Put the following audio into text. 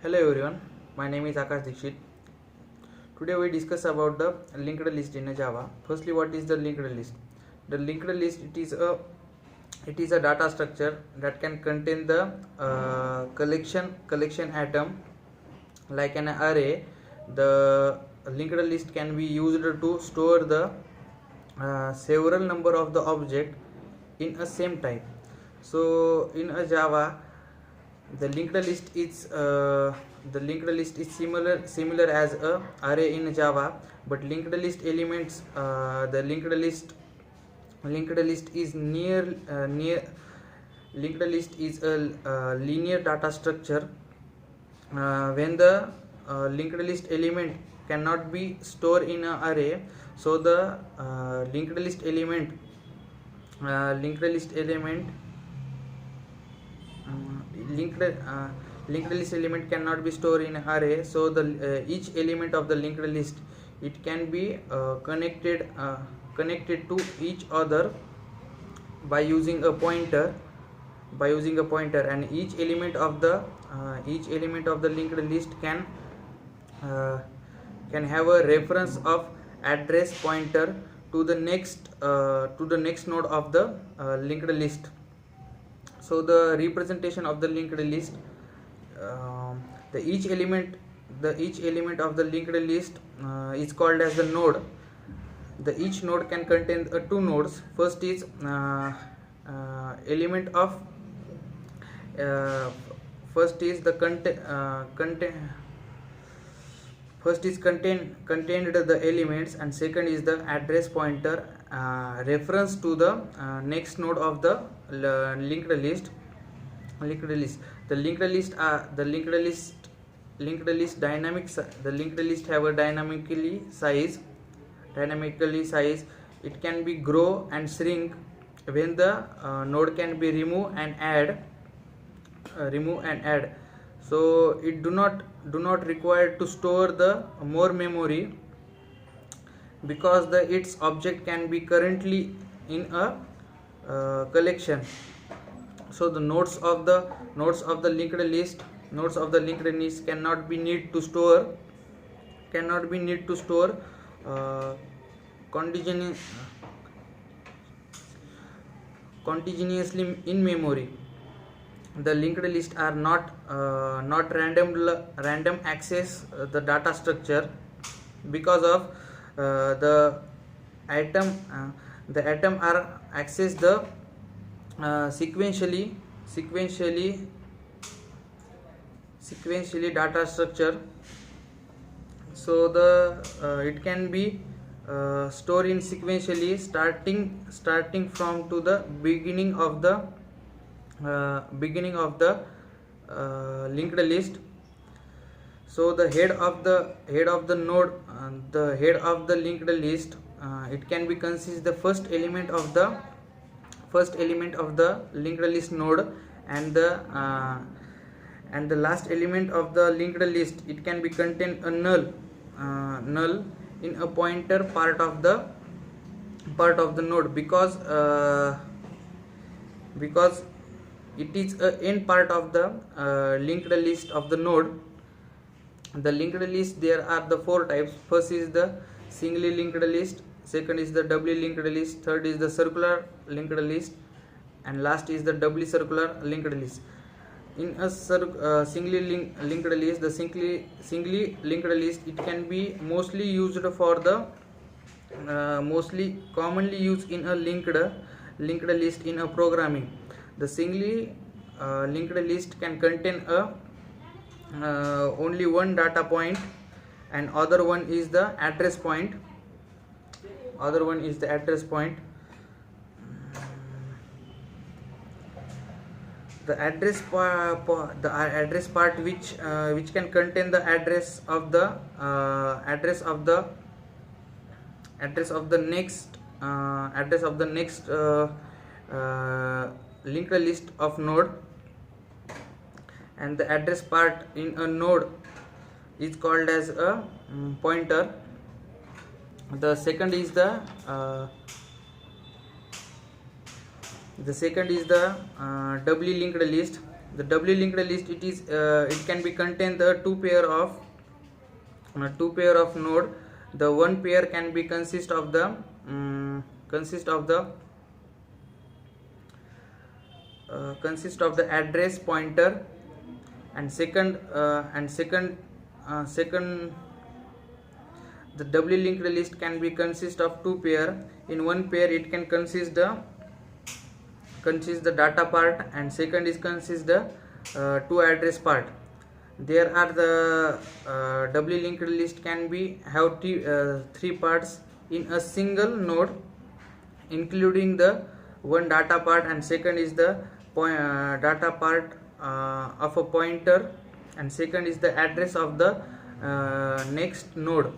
Hello everyone, my name is Akash Dikshit. Today we discuss about the linked list in Java. Firstly, what is the linked list? The linked list it is a data structure that can contain the collection atom like an array. The linked list can be used to store the several number of the object in a same type. So in a Java, the linked list is similar as a array in Java, but the linked list is linked list is a linear data structure. When the linked list element cannot be stored in an array, so the linked list element linked list element cannot be stored in an array. So the each element of the linked list, it can be connected to each other by using a pointer, and each element of the linked list can have a reference of address pointer to the next node of the linked list. So the representation of the linked list, the each element of the linked list is called as the node. Each node can contain two nodes. First is element of first is the contained the elements, and second is the address pointer reference to the next node of the linked list. The linked list have a dynamically size. It can be grow and shrink when the node can be remove and add. So it do not require to store the more memory, because its object can be currently in a collection. So the nodes of the linked list cannot be need to store uh, contigen- continuously in memory. The linked list are not random access the data structure, because of the atom the atom are access the sequentially data structure. So the it can be stored in sequentially, starting from to the beginning of the linked list. So the head of the node, the head of the linked list, it can be consist the first element of the linked list node, and the last element of the linked list, it can be contain a null in a pointer part of the node, because it is a end part of the linked list of the node. The linked list, there are the four types. First is the singly linked list, second is the doubly linked list, third is the circular linked list, and last is the doubly circular linked list. In a singly linked list, the singly linked list, it can be mostly used for the mostly commonly used in a linked list in a programming. The singly linked list can contain a only one data point, and other one is the address point. The address part, which can contain the address of the next linked list of node. And the address part in a node is called as a pointer. The second is the doubly linked list. The doubly linked list, it can be contain the two pair of node. The one pair can be consist of the address pointer, and second the doubly linked list can be consist of two pair. In one pair it can consist the data part, and second is consist the two address part. There are the doubly linked list can be have three parts in a single node, including the one data part, and second is the data part of a pointer, and second is the address of the next node.